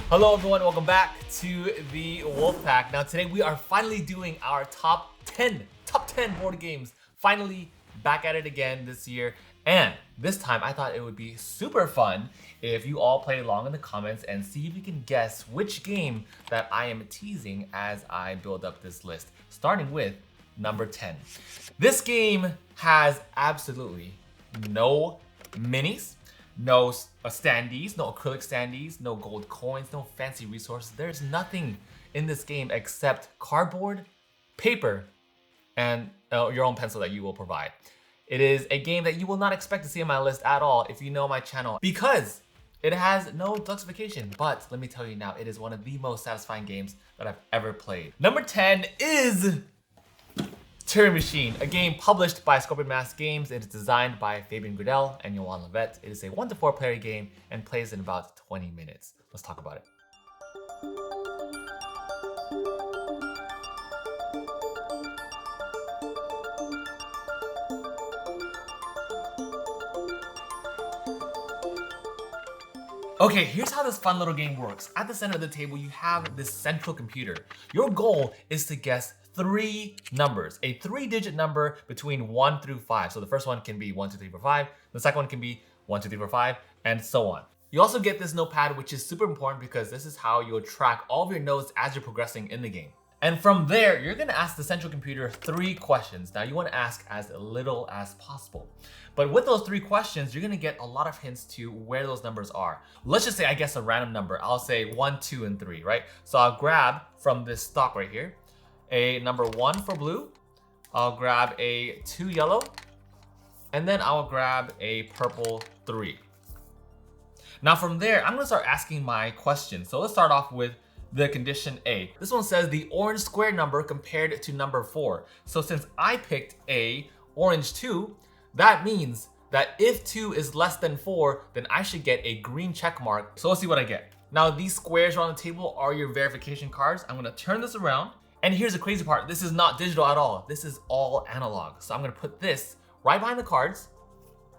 Hello everyone, welcome back to the Wolfpack. Now today we are finally doing our top 10 board games. Finally back at it again this year. And this time I thought it would be super fun if you all play along in the comments and see if you can guess which game that I am teasing as I build up this list. Starting with number 10. This game has absolutely no minis, no standees, no acrylic standees, no gold coins, no fancy resources. There's nothing in this game except cardboard, paper, and your own pencil that you will provide. It is a game that you will not expect to see on my list at all if you know my channel, because it has no deluxification. But let me tell you now, it is one of the most satisfying games that I've ever played. Number 10 is Turing Machine, a game published by Scorpion Mask Games. It is designed by Fabian Gradel and Johan Levet. It is a 1 to 4 player game and plays in about 20 minutes. Let's talk about it. Okay, here's how this fun little game works. At the center of the table, you have this central computer. Your goal is to guess 3 numbers, a 3-digit number between 1 through 5. So the first one can be 1, 2, 3, 4, 5. The second one can be 1, 2, 3, 4, 5, and so on. You also get this notepad, which is super important because this is how you'll track all of your notes as you're progressing in the game. And from there, you're gonna ask the central computer 3 questions. Now you wanna ask as little as possible. But with those 3 questions, you're gonna get a lot of hints to where those numbers are. Let's just say I guess a random number. I'll say 1, 2, and 3, right? So I'll grab from this stock right here, a number 1 for blue, I'll grab a 2 yellow, and then I'll grab a purple 3. Now from there, I'm gonna start asking my questions. So let's start off with the condition A. This one says the orange square number compared to number 4. So since I picked a orange 2, that means that if 2 is less than 4, then I should get a green check mark. So let's see what I get. Now these squares around the table are your verification cards. I'm gonna turn this around. And here's the crazy part. This is not digital at all. This is all analog. So I'm gonna put this right behind the cards,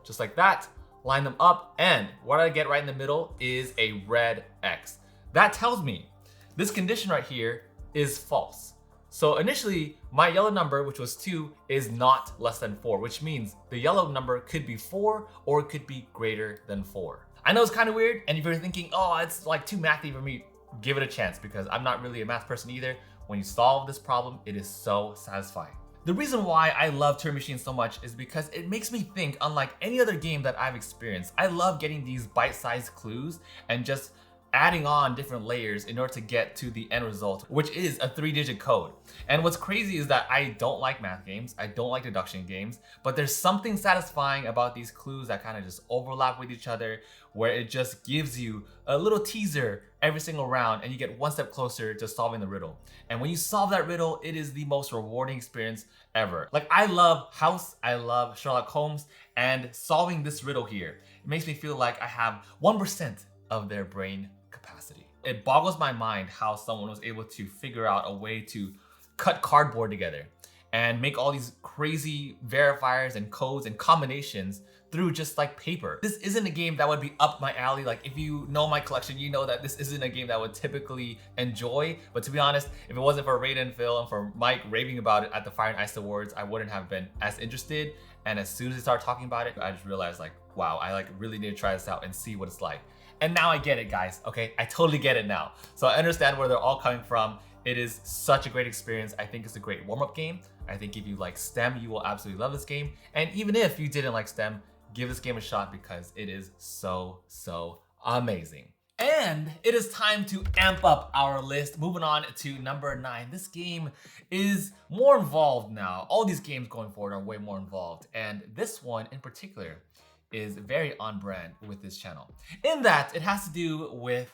just like that, line them up, and what I get right in the middle is a red X. That tells me this condition right here is false. So initially, my yellow number, which was 2, is not less than 4, which means the yellow number could be 4 or it could be greater than 4. I know it's kind of weird, and if you're thinking, oh, it's like too mathy for me, give it a chance, because I'm not really a math person either. When you solve this problem, it is so satisfying. The reason why I love Turing Machine so much is because it makes me think unlike any other game that I've experienced. I love getting these bite-sized clues and just adding on different layers in order to get to the end result, which is a 3-digit code. And what's crazy is that I don't like math games, I don't like deduction games, but there's something satisfying about these clues that kind of just overlap with each other, where it just gives you a little teaser every single round and you get one step closer to solving the riddle. And when you solve that riddle, it is the most rewarding experience ever. Like, I love House, I love Sherlock Holmes, and solving this riddle here, it makes me feel like I have 1% of their brain capacity. It boggles my mind how someone was able to figure out a way to cut cardboard together and make all these crazy verifiers and codes and combinations through just like paper. This isn't a game that would be up my alley. Like, if you know my collection, you know that this isn't a game that I would typically enjoy. But to be honest, if it wasn't for Raiden and Phil and for Mike raving about it at the Fire and Ice Awards, I wouldn't have been as interested. And as soon as they started talking about it, I just realized like, wow, I like really need to try this out and see what it's like. And now I get it, guys, okay? I totally get it now. So I understand where they're all coming from. It is such a great experience. I think it's a great warm-up game. I think if you like STEM, you will absolutely love this game. And even if you didn't like STEM, give this game a shot because it is so amazing. And it is time to amp up our list. Moving on to number 9. This game is more involved now. All these games going forward are way more involved. And this one in particular is very on brand with this channel, in that it has to do with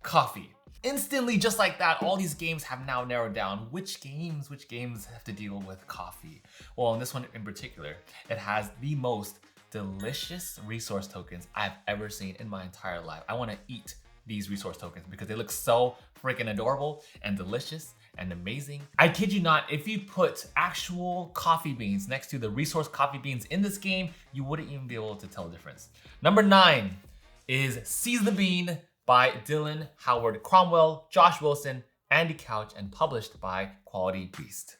coffee. Instantly, just like that, all these games have now narrowed down which games have to deal with coffee. Well, in this one in particular, it has the most delicious resource tokens I've ever seen in my entire life. I want to eat these resource tokens because they look so freaking adorable and delicious and amazing. I kid you not, if you put actual coffee beans next to the resource coffee beans in this game, you wouldn't even be able to tell the difference. Number 9 is Seize the Bean by Dylan Howard Cromwell, Josh Wilson, Andy Couch, and published by Quality Beast.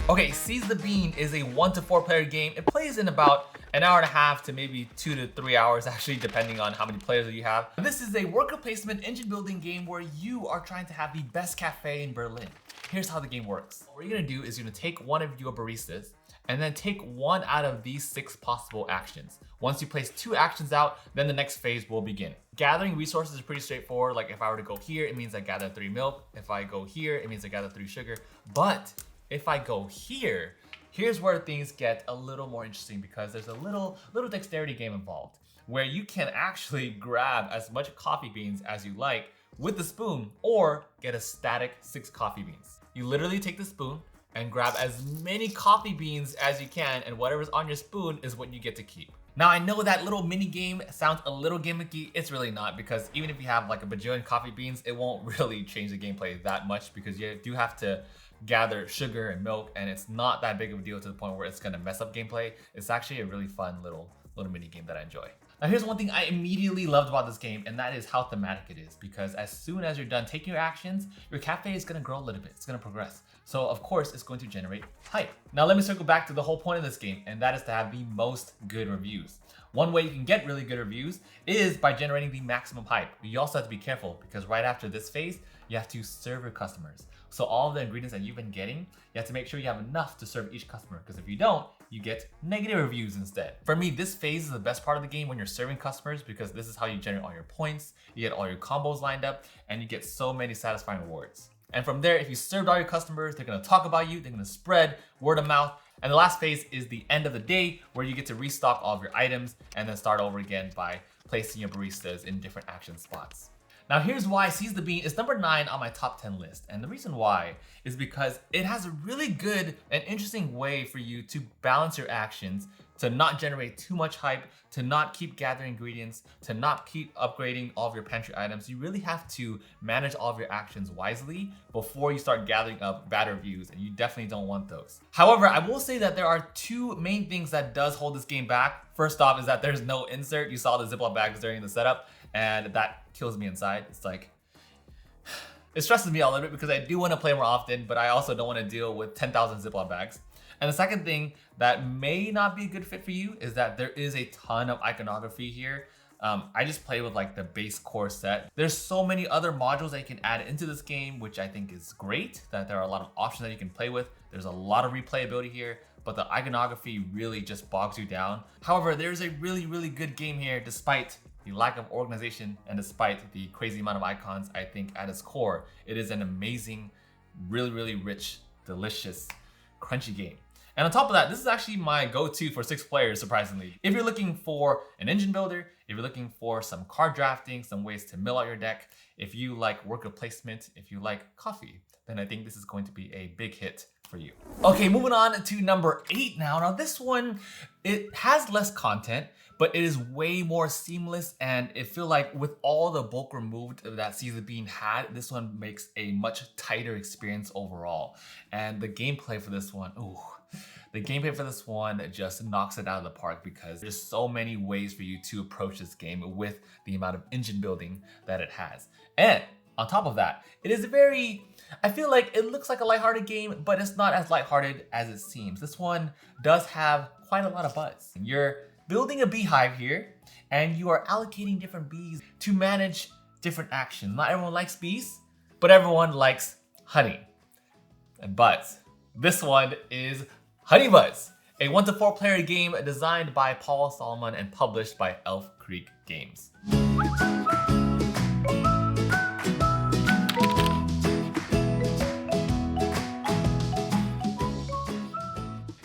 Okay, Seize the Bean is a 1 to 4 player game. It plays in about an hour and a half to maybe 2 to 3 hours, actually, depending on how many players you have. This is a worker placement engine building game where you are trying to have the best cafe in Berlin. Here's how the game works. What you're gonna do is you're gonna take one of your baristas and then take one out of these 6 possible actions. Once you place 2 actions out, then the next phase will begin. Gathering resources is pretty straightforward. Like if I were to go here, it means I gather 3 milk. If I go here, it means I gather 3 sugar. But if I go here, here's where things get a little more interesting because there's a little dexterity game involved where you can actually grab as much coffee beans as you like with the spoon or get a static 6 coffee beans. You literally take the spoon and grab as many coffee beans as you can, and whatever's on your spoon is what you get to keep. Now I know that little mini game sounds a little gimmicky. It's really not, because even if you have like a bajillion coffee beans, it won't really change the gameplay that much because you do have to gather sugar and milk, and it's not that big of a deal to the point where it's gonna mess up gameplay. It's actually a really fun little mini game that I enjoy. Now here's one thing I immediately loved about this game, and that is how thematic it is, because as soon as you're done taking your actions, your cafe is gonna grow a little bit, it's gonna progress. So of course it's going to generate hype. Now let me circle back to the whole point of this game, and that is to have the most good reviews. One way you can get really good reviews is by generating the maximum hype. But you also have to be careful because right after this phase, you have to serve your customers. So all of the ingredients that you've been getting, you have to make sure you have enough to serve each customer, because if you don't, you get negative reviews instead. For me, this phase is the best part of the game when you're serving customers, because this is how you generate all your points, you get all your combos lined up, and you get so many satisfying rewards. And from there, if you served all your customers, they're gonna talk about you, they're gonna spread word of mouth. And the last phase is the end of the day, where you get to restock all of your items and then start over again by placing your baristas in different action spots. Now here's why Seize the Bean is number 9 on my top 10 list. And the reason why is because it has a really good and interesting way for you to balance your actions, to not generate too much hype, to not keep gathering ingredients, to not keep upgrading all of your pantry items. You really have to manage all of your actions wisely before you start gathering up bad reviews, and you definitely don't want those. However, I will say that there are 2 main things that does hold this game back. First off is that there's no insert. You saw the Ziploc bags during the setup, and that kills me inside. It's like, it stresses me out a little bit because I do want to play more often, but I also don't want to deal with 10,000 Ziploc bags. And the second thing that may not be a good fit for you is that there is a ton of iconography here. I just play with like the base core set. There's so many other modules that you can add into this game, which I think is great, that there are a lot of options that you can play with. There's a lot of replayability here, but the iconography really just bogs you down. However, there's a really good game here despite the lack of organization and despite the crazy amount of icons. I think at its core, it is an amazing, really rich, delicious, crunchy game. And on top of that, this is actually my go-to for 6 players, surprisingly. If you're looking for an engine builder, if you're looking for some card drafting, some ways to mill out your deck, if you like worker placement, if you like coffee, then I think this is going to be a big hit for you. Okay, moving on to number 8 now. Now this one, it has less content, but it is way more seamless, and it feels like with all the bulk removed that Seize the Bean had, this one makes a much tighter experience overall. And the gameplay for this one, the gameplay for this one just knocks it out of the park, because there's so many ways for you to approach this game with the amount of engine building that it has. And on top of that, it is I feel like it looks like a lighthearted game, but it's not as lighthearted as it seems. This one does have quite a lot of buzz. You're building a beehive here, and you are allocating different bees to manage different actions. Not everyone likes bees, but everyone likes honey and buzz. This one is Honey Buzz, a 1 to 4 player game designed by Paul Solomon and published by Elf Creek Games.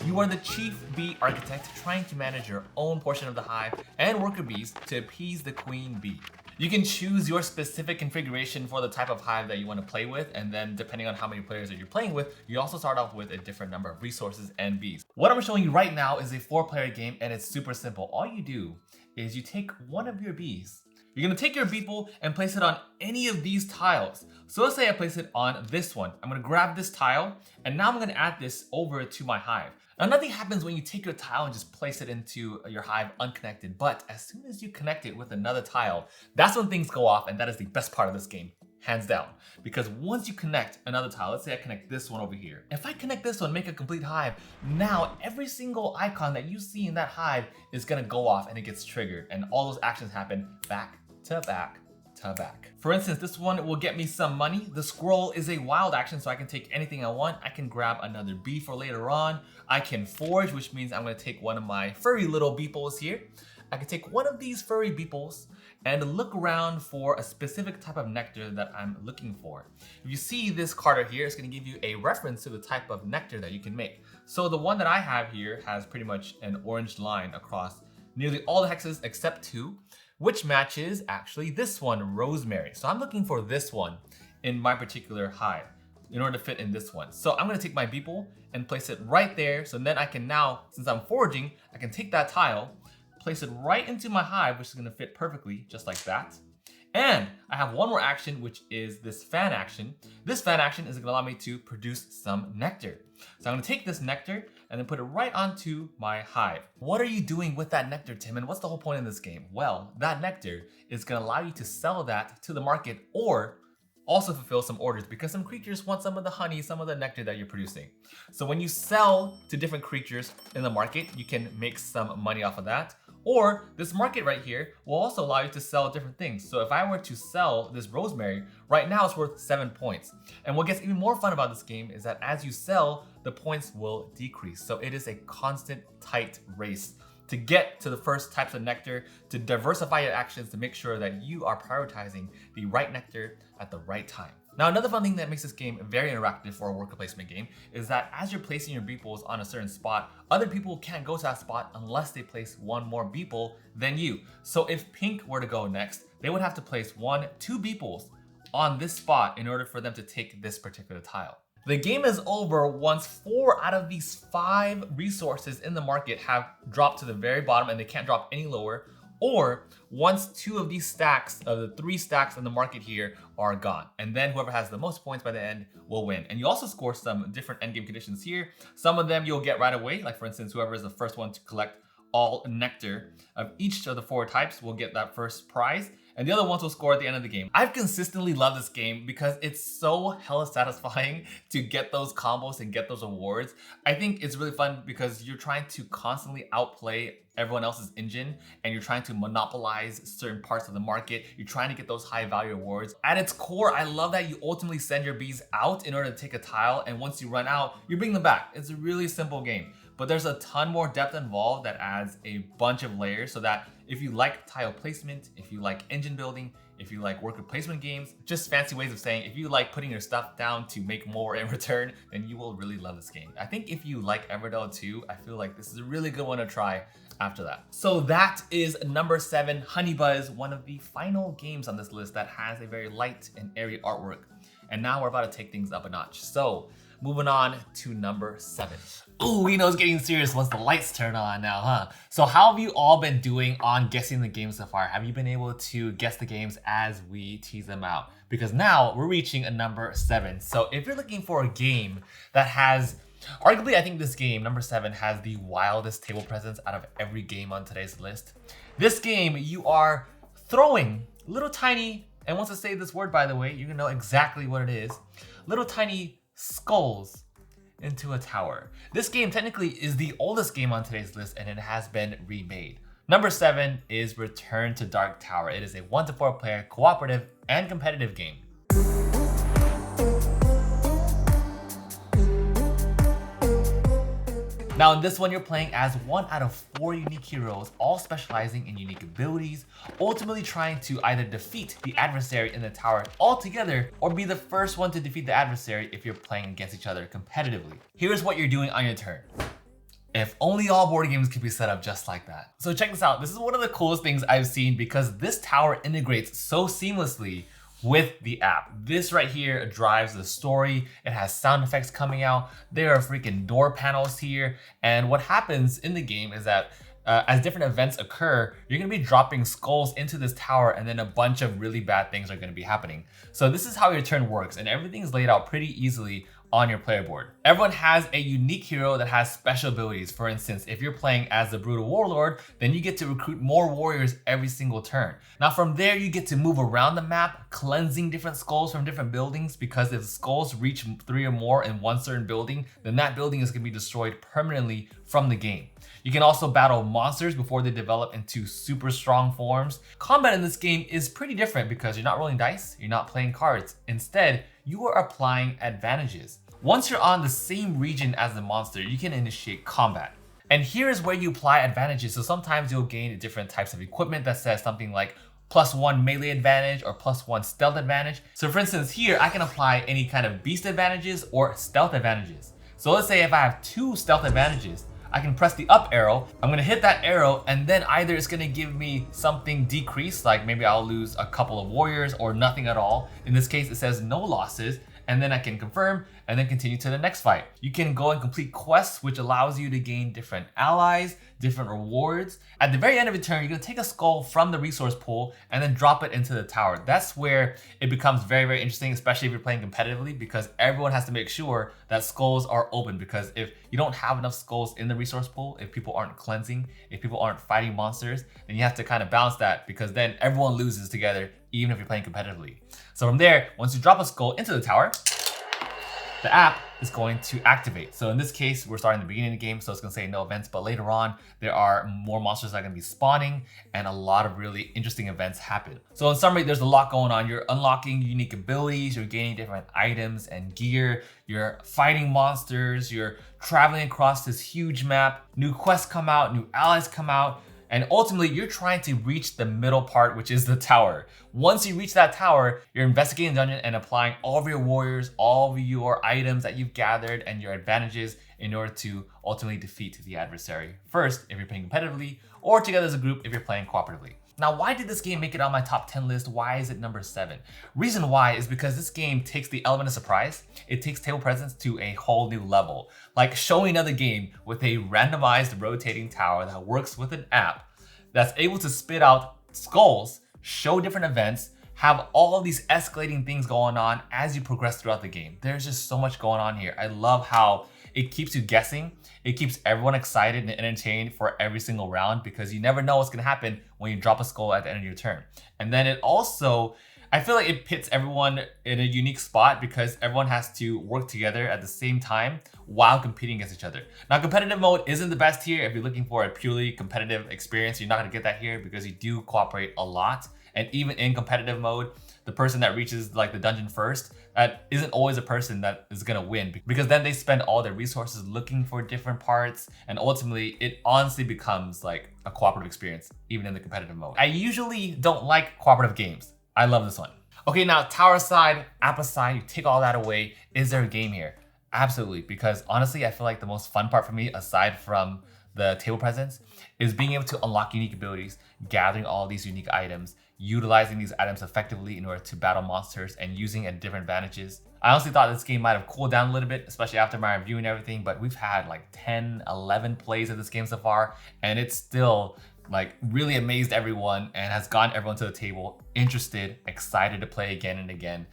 You are the chief bee architect trying to manage your own portion of the hive and worker bees to appease the queen bee. You can choose your specific configuration for the type of hive that you want to play with, and then depending on how many players that you're playing with, you also start off with a different number of resources and bees. What I'm showing you right now is a 4-player game, and it's super simple. All you do is you take one of your bees You're gonna take your beeple and place it on any of these tiles. So let's say I place it on this one. I'm gonna grab this tile, and now I'm gonna add this over to my hive. Now nothing happens when you take your tile and just place it into your hive unconnected, but as soon as you connect it with another tile, that's when things go off, and that is the best part of this game, hands down. Because once you connect another tile, let's say I connect this one over here. If I connect this one, make a complete hive, now every single icon that you see in that hive is gonna go off and it gets triggered, and all those actions happen back to back to back. For instance, this one will get me some money. The scroll is a wild action, so I can take anything I want. I can grab another bee for later on. I can forge, which means I'm gonna take one of my furry little beeples here. I can take one of these furry beeples and look around for a specific type of nectar that I'm looking for. If you see this card right here, it's gonna give you a reference to the type of nectar that you can make. So the one that I have here has pretty much an orange line across nearly all the hexes except 2, which matches actually this one, rosemary. So I'm looking for this one in my particular hive in order to fit in this one. So I'm gonna take my beeple and place it right there. So then I can now, since I'm foraging, I can take that tile, place it right into my hive, which is gonna fit perfectly, just like that. And I have one more action, which is this fan action. This fan action is gonna allow me to produce some nectar. So I'm gonna take this nectar and then put it right onto my hive. What are you doing with that nectar, Tim? And what's the whole point in this game? Well, that nectar is gonna allow you to sell that to the market or also fulfill some orders, because some creatures want some of the honey, some of the nectar that you're producing. So when you sell to different creatures in the market, you can make some money off of that. Or this market right here will also allow you to sell different things. So if I were to sell this rosemary, right now it's worth 7 points. And what gets even more fun about this game is that as you sell, the points will decrease. So it is a constant tight race to get to the first types of nectar, to diversify your actions, to make sure that you are prioritizing the right nectar at the right time. Now, another fun thing that makes this game very interactive for a worker placement game is that as you're placing your beeples on a certain spot, other people can't go to that spot unless they place one more beeple than you. So if pink were to go next, they would have to place 1, 2 beeples on this spot in order for them to take this particular tile. The game is over once 4 out of these 5 resources in the market have dropped to the very bottom and they can't drop any lower, or once 2 of these stacks, of the 3 stacks in the market here, are gone. And then whoever has the most points by the end will win. And you also score some different endgame conditions here. Some of them you'll get right away, like for instance, whoever is the first one to collect all nectar of each of the 4 types will get that first prize, and the other ones will score at the end of the game. I've consistently loved this game because it's so hella satisfying to get those combos and get those awards. I think it's really fun because you're trying to constantly outplay everyone else's engine, and you're trying to monopolize certain parts of the market. You're trying to get those high value awards. At its core, I love that you ultimately send your bees out in order to take a tile, and once you run out, you bring them back. It's a really simple game. But there's a ton more depth involved that adds a bunch of layers, so that if you like tile placement, if you like engine building, if you like worker placement games, just fancy ways of saying if you like putting your stuff down to make more in return, then you will really love this game. I think if you like Everdell too, I feel like this is a really good one to try after that. So that is number 7, Honey Buzz, one of the final games on this list that has a very light and airy artwork. And now we're about to take things up a notch. So moving on to number 7. Ooh, we know it's getting serious once the lights turn on now, huh? So how have you all been doing on guessing the games so far? Have you been able to guess the games as we tease them out? Because now we're reaching a number 7. So if you're looking for a game that has, arguably I think this game, number 7, has the wildest table presence out of every game on today's list. This game, you are throwing little tiny, and once I say this word by the way, you're gonna know exactly what it is, little tiny skulls into a tower. This game technically is the oldest game on today's list, and it has been remade. Number 7 is Return to Dark Tower. It is a 1 to 4 player cooperative and competitive game. Now in this one, you're playing as 1 out of 4 unique heroes, all specializing in unique abilities, ultimately trying to either defeat the adversary in the tower altogether, or be the first one to defeat the adversary if you're playing against each other competitively. Here's what you're doing on your turn. If only all board games could be set up just like that. So check this out. This is one of the coolest things I've seen because this tower integrates so seamlessly with the app. This right here drives the story. It has sound effects coming out. There are freaking door panels here. And what happens in the game is that as different events occur, you're going to be dropping skulls into this tower, and then a bunch of really bad things are going to be happening. So this is how your turn works, and everything is laid out pretty easily on your player board. Everyone has a unique hero that has special abilities. For instance, if you're playing as the Brutal Warlord, then you get to recruit more warriors every single turn. Now from there, you get to move around the map, cleansing different skulls from different buildings, because if skulls reach 3 or more in one certain building, then that building is going to be destroyed permanently from the game. You can also battle monsters before they develop into super strong forms. Combat in this game is pretty different because you're not rolling dice, you're not playing cards. Instead, you are applying advantages. Once you're on the same region as the monster, you can initiate combat. And here is where you apply advantages. So sometimes you'll gain different types of equipment that says something like +1 melee advantage or +1 stealth advantage. So for instance, here I can apply any kind of beast advantages or stealth advantages. So let's say if I have 2 stealth advantages, I can press the up arrow, I'm gonna hit that arrow, and then either it's gonna give me something decreased, like maybe I'll lose a couple of warriors or nothing at all. In this case, it says no losses, and then I can confirm and then continue to the next fight. You can go and complete quests, which allows you to gain different allies, different rewards. At the very end of a turn, you're gonna take a skull from the resource pool and then drop it into the tower. That's where it becomes very, very interesting, especially if you're playing competitively, because everyone has to make sure that skulls are open, because if you don't have enough skulls in the resource pool, if people aren't cleansing, if people aren't fighting monsters, then you have to kind of balance that, because then everyone loses together, even if you're playing competitively. So from there, once you drop a skull into the tower, the app is going to activate. So in this case, we're starting at the beginning of the game, so it's gonna say no events, but later on, there are more monsters that are gonna be spawning and a lot of really interesting events happen. So in summary, there's a lot going on. You're unlocking unique abilities, you're gaining different items and gear, you're fighting monsters, you're traveling across this huge map, new quests come out, new allies come out, and ultimately, you're trying to reach the middle part, which is the tower. Once you reach that tower, you're investigating the dungeon and applying all of your warriors, all of your items that you've gathered and your advantages in order to ultimately defeat the adversary. First, if you're playing competitively, or together as a group if you're playing cooperatively. Now, why did this game make it on my top 10 list? Why is it number 7? Reason why is because this game takes the element of surprise. It takes table presence to a whole new level. Like showing another game with a randomized rotating tower that works with an app that's able to spit out skulls, show different events, have all of these escalating things going on as you progress throughout the game. There's just so much going on here. I love how it keeps you guessing. It keeps everyone excited and entertained for every single round, because you never know what's gonna happen when you drop a skull at the end of your turn. And then it also, I feel like it pits everyone in a unique spot, because everyone has to work together at the same time while competing against each other. Now, competitive mode isn't the best here. If you're looking for a purely competitive experience, you're not gonna get that here, because you do cooperate a lot. And even in competitive mode, the person that reaches like the dungeon first, that isn't always a person that is gonna win, because then they spend all their resources looking for different parts, and ultimately it honestly becomes like a cooperative experience, even in the competitive mode. I usually don't like cooperative games. I love this one. Okay, now tower aside, app aside, you take all that away, is there a game here? Absolutely, because honestly, I feel like the most fun part for me, aside from the table presence, is being able to unlock unique abilities, gathering all these unique items, utilizing these items effectively in order to battle monsters, and using at different advantages. I honestly thought this game might have cooled down a little bit, especially after my review and everything, but we've had like 10, 11 plays of this game so far, and it's still like really amazed everyone and has gotten everyone to the table interested, excited to play again and again,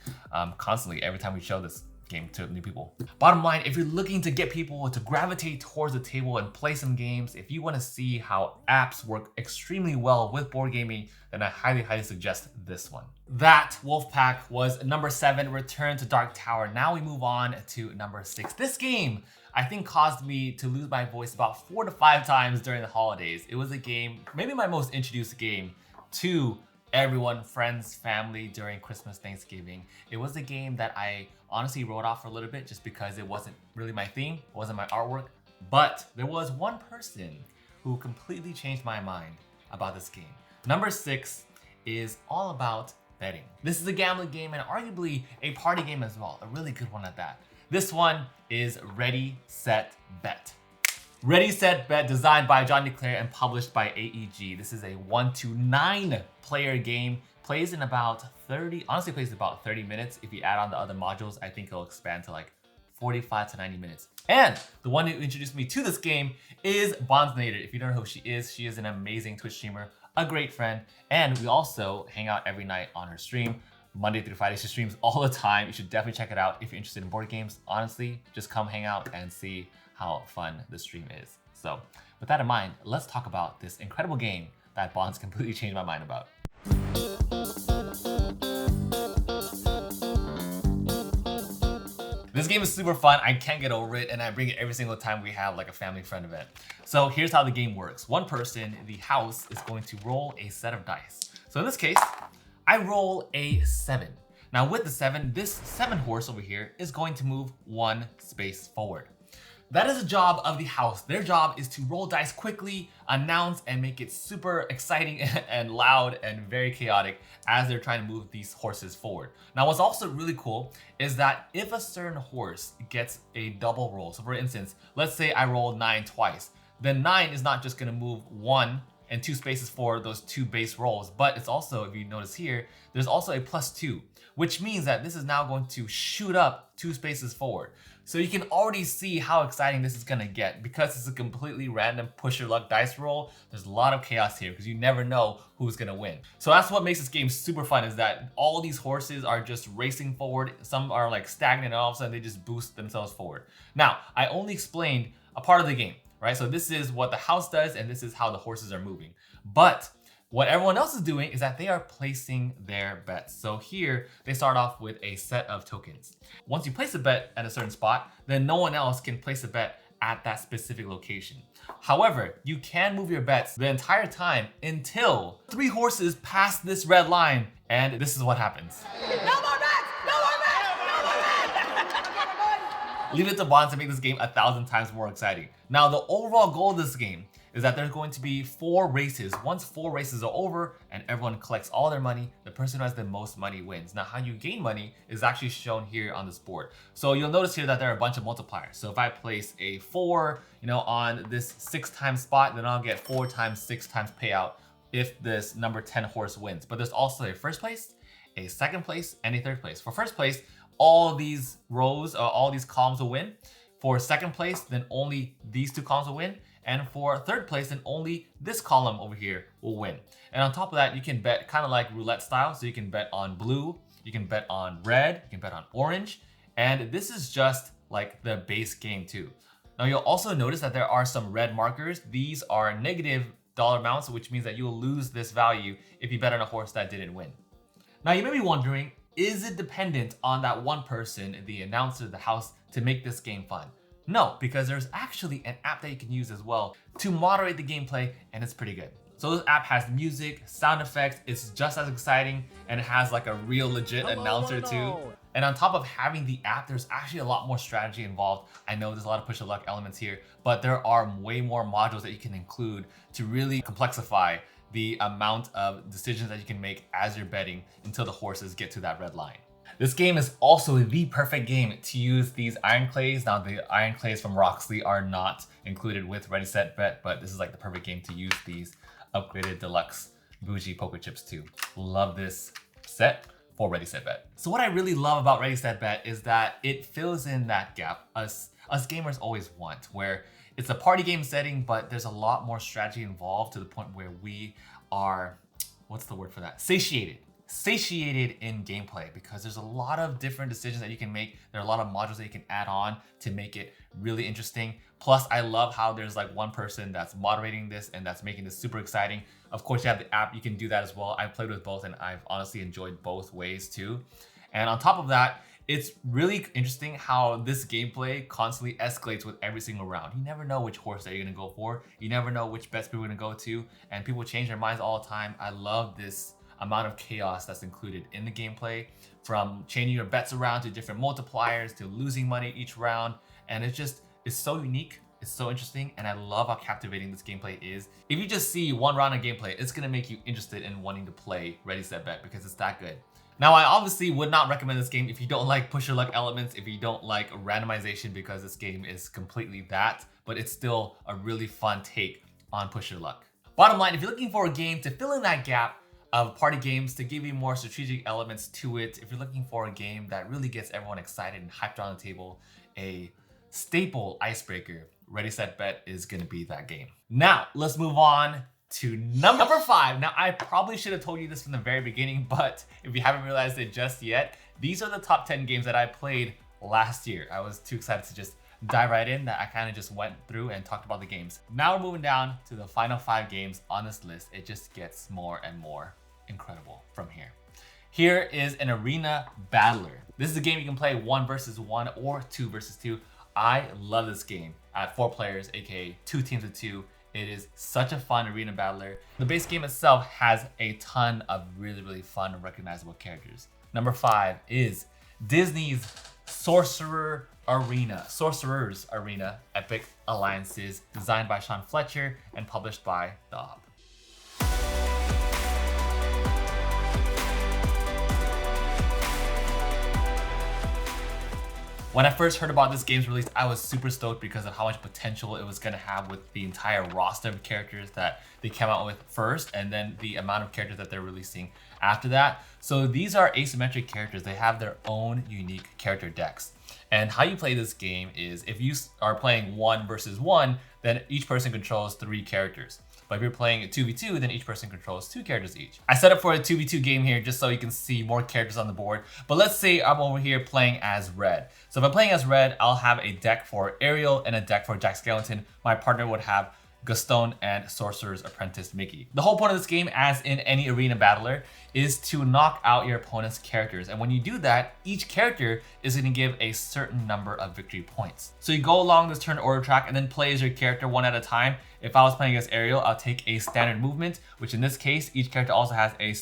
constantly every time we show this game to new people. Bottom line, if you're looking to get people to gravitate towards the table and play some games, if you want to see how apps work extremely well with board gaming, then I highly, highly suggest this one. That Wolfpack was number 7, Return to Dark Tower. Now we move on to number 6. This game, I think, caused me to lose my voice about 4 to 5 times during the holidays. It was a game, maybe my most introduced game to everyone, friends, family during Christmas, Thanksgiving. It was a game that I honestly wrote off for a little bit just because it wasn't really my thing, it wasn't my artwork. But there was one person who completely changed my mind about this game. Number 6 is all about betting. This is a gambling game and arguably a party game as well, a really good one at that. This one is Ready, Set, Bet. Ready, Set, Bet, designed by John DeClaire and published by AEG. This is a 1 to 9 player game. Plays in about 30, honestly plays about 30 minutes. If you add on the other modules, I think it'll expand to like 45 to 90 minutes. And the one who introduced me to this game is Bondsnator. If you don't know who she is an amazing Twitch streamer, a great friend, and we also hang out every night on her stream. Monday through Friday, she streams all the time. You should definitely check it out if you're interested in board games. Honestly, just come hang out and see how fun the stream is. So with that in mind, let's talk about this incredible game that Bonds completely changed my mind about. This game is super fun. I can't get over it, and I bring it every single time we have like a family friend event. So here's how the game works. One person, the house, is going to roll a set of dice. So in this case, I roll a 7. Now with the 7, this 7 horse over here is going to move 1 space forward. That is the job of the house. Their job is to roll dice quickly, announce, and make it super exciting and loud and very chaotic as they're trying to move these horses forward. Now what's also really cool is that if a certain horse gets a double roll, so for instance, let's say I roll 9 twice, then 9 is not just gonna move 1 and 2 spaces for those 2 base rolls, but it's also, if you notice here, there's also a +2, which means that this is now going to shoot up 2 spaces forward. So you can already see how exciting this is gonna get. Because it's a completely random push your luck dice roll, there's a lot of chaos here because you never know who's gonna win. So that's what makes this game super fun, is that all these horses are just racing forward. Some are like stagnant and all of a sudden they just boost themselves forward. Now, I only explained a part of the game, right? So this is what the house does and this is how the horses are moving. But what everyone else is doing is that they are placing their bets. So here, they start off with a set of tokens. Once you place a bet at a certain spot, then no one else can place a bet at that specific location. However, you can move your bets the entire time until 3 horses pass this red line, and this is what happens. No more bets! No more bets! No more bets! Leave it to Bonds to make this game 1,000 times more exciting. Now, the overall goal of this game is that there's going to be 4 races. Once 4 races are over and everyone collects all their money, the person who has the most money wins. Now, how you gain money is actually shown here on this board. So you'll notice here that there are a bunch of multipliers. So if I place a 4, on this 6 times spot, then I'll get 4 times 6 times payout if this number 10 horse wins. But there's also a first place, a second place, and a third place. For first place, all these rows, all these columns will win. For second place, then only these 2 columns will win. And for third place, then only this column over here will win. And on top of that, you can bet kind of like roulette style. So you can bet on blue, you can bet on red, you can bet on orange. And this is just like the base game too. Now you'll also notice that there are some red markers. These are negative dollar amounts, which means that you'll lose this value if you bet on a horse that didn't win. Now you may be wondering, is it dependent on that one person, the announcer, the house, to make this game fun? No, because there's actually an app that you can use as well to moderate the gameplay, and it's pretty good. So this app has music, sound effects, it's just as exciting, and it has like a real legit announcer too. And on top of having the app, there's actually a lot more strategy involved. I know there's a lot of push of luck elements here, but there are way more modules that you can include to really complexify the amount of decisions that you can make as you're betting until the horses get to that red line. This game is also the perfect game to use these iron clays. Now the iron clays from Roxley are not included with Ready Set Bet, but this is like the perfect game to use these upgraded deluxe bougie poker chips too. Love this set for Ready Set Bet. So what I really love about Ready Set Bet is that it fills in that gap us gamers always want, where it's a party game setting, but there's a lot more strategy involved to the point where we are, what's the word for that? Satiated in gameplay, because there's a lot of different decisions that you can make. There are a lot of modules that you can add on to make it really interesting. Plus, I love how there's like one person that's moderating this and that's making this super exciting. Of course, you have the app, you can do that as well. I've played with both and I've honestly enjoyed both ways too. And on top of that, it's really interesting how this gameplay constantly escalates with every single round. You never know which horse that you're gonna go for. You never know which bets people are gonna go to, and people change their minds all the time. I love this amount of chaos that's included in the gameplay, from changing your bets around to different multipliers to losing money each round. And it's so unique, it's so interesting, and I love how captivating this gameplay is. If you just see one round of gameplay, it's gonna make you interested in wanting to play Ready Set Bet because it's that good. Now, I obviously would not recommend this game if you don't like push your luck elements, if you don't like randomization, because this game is completely that, but it's still a really fun take on push your luck. Bottom line, if you're looking for a game to fill in that gap of party games, to give you more strategic elements to it, if you're looking for a game that really gets everyone excited and hyped around the table, a staple icebreaker. Ready, Set, Bet is gonna be that game. Now, let's move on to number 5. Now, I probably should have told you this from the very beginning, but if you haven't realized it just yet, these are the top 10 games that I played last year. I was too excited to just dive right in that I kind of just went through and talked about the games. Now we're moving down to the final 5 games on this list. It just gets more and more incredible from here. Here is an arena battler. This is a game you can play 1 versus 1 or 2 versus 2. I love this game at 4 players, aka 2 teams of 2. It is such a fun arena battler. The base game itself has a ton of really fun and recognizable characters. Number 5 is Disney's Sorcerer's Arena Epic Alliances, designed by Sean Fletcher and published by The Hub. When I first heard about this game's release, I was super stoked because of how much potential it was gonna have with the entire roster of characters that they came out with first, and then the amount of characters that they're releasing after that. So these are asymmetric characters. They have their own unique character decks. And how you play this game is if you are playing 1 versus 1, then each person controls 3 characters. But if you're playing a 2v2, then each person controls 2 characters each. I set up for a 2v2 game here just so you can see more characters on the board. But let's say I'm over here playing as Red. So if I'm playing as Red, I'll have a deck for Ariel and a deck for Jack Skellington. My partner would have Gaston and Sorcerer's Apprentice Mickey. The whole point of this game, as in any arena battler, is to knock out your opponent's characters. And when you do that, each character is going to give a certain number of victory points. So you go along this turn order track and then play as your character 1 at a time. If I was playing against Ariel, I'll take a standard movement, which in this case, each character also has a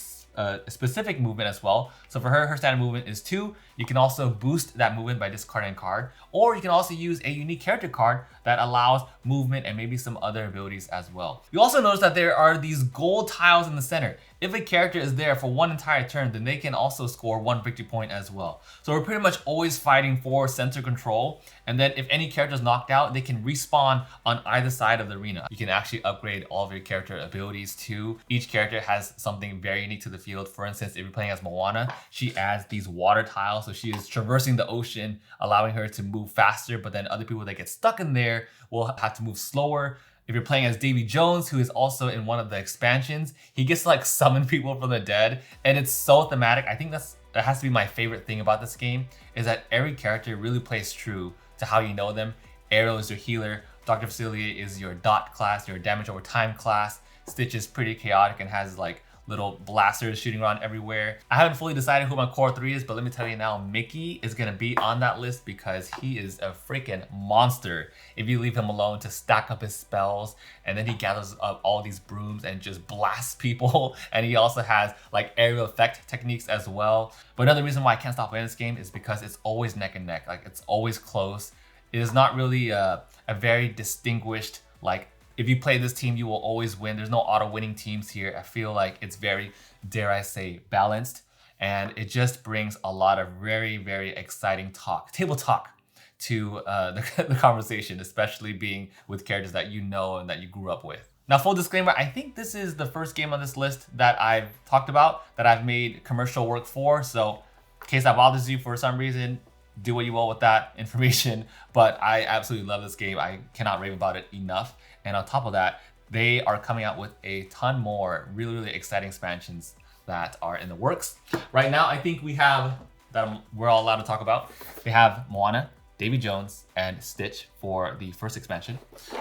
specific movement as well. So for her standard movement is 2. You can also boost that movement by discarding a card, or you can also use a unique character card that allows movement and maybe some other abilities as well. You also notice that there are these gold tiles in the center. If a character is there for 1 entire turn, then they can also score 1 victory point as well. So we're pretty much always fighting for center control. And then if any character is knocked out, they can respawn on either side of the arena. You can actually upgrade all of your character abilities too. Each character has something very unique to the field. For instance, if you're playing as Moana, she adds these water tiles. So she is traversing the ocean, allowing her to move faster, but then other people that get stuck in there will have to move slower. If you're playing as Davy Jones, who is also in one of the expansions, he gets to like summon people from the dead, and it's so thematic. I think that has to be my favorite thing about this game, is that every character really plays true to how you know them. Ariel is your healer, Dr. Facilier is your dot class, your damage over time class. Stitch is pretty chaotic and has like little blasters shooting around everywhere. I haven't fully decided who my core 3 is, but let me tell you now, Mickey is gonna be on that list because he is a freaking monster. If you leave him alone to stack up his spells, and then he gathers up all these brooms and just blasts people. And he also has like aerial effect techniques as well. But another reason why I can't stop playing this game is because it's always neck and neck. Like it's always close. It is not really a very distinguished, like, if you play this team, you will always win. There's no auto-winning teams here. I feel like it's very, dare I say, balanced. And it just brings a lot of very exciting table talk to the conversation, especially being with characters that you know and that you grew up with. Now, full disclaimer, I think this is the first game on this list that I've talked about, that I've made commercial work for. So in case that bothers you for some reason, do what you will with that information. But I absolutely love this game. I cannot rave about it enough. And on top of that, they are coming out with a ton more really exciting expansions that are in the works. Right now, I think we have, that we're all allowed to talk about, we have Moana, Davy Jones, and Stitch for the first expansion.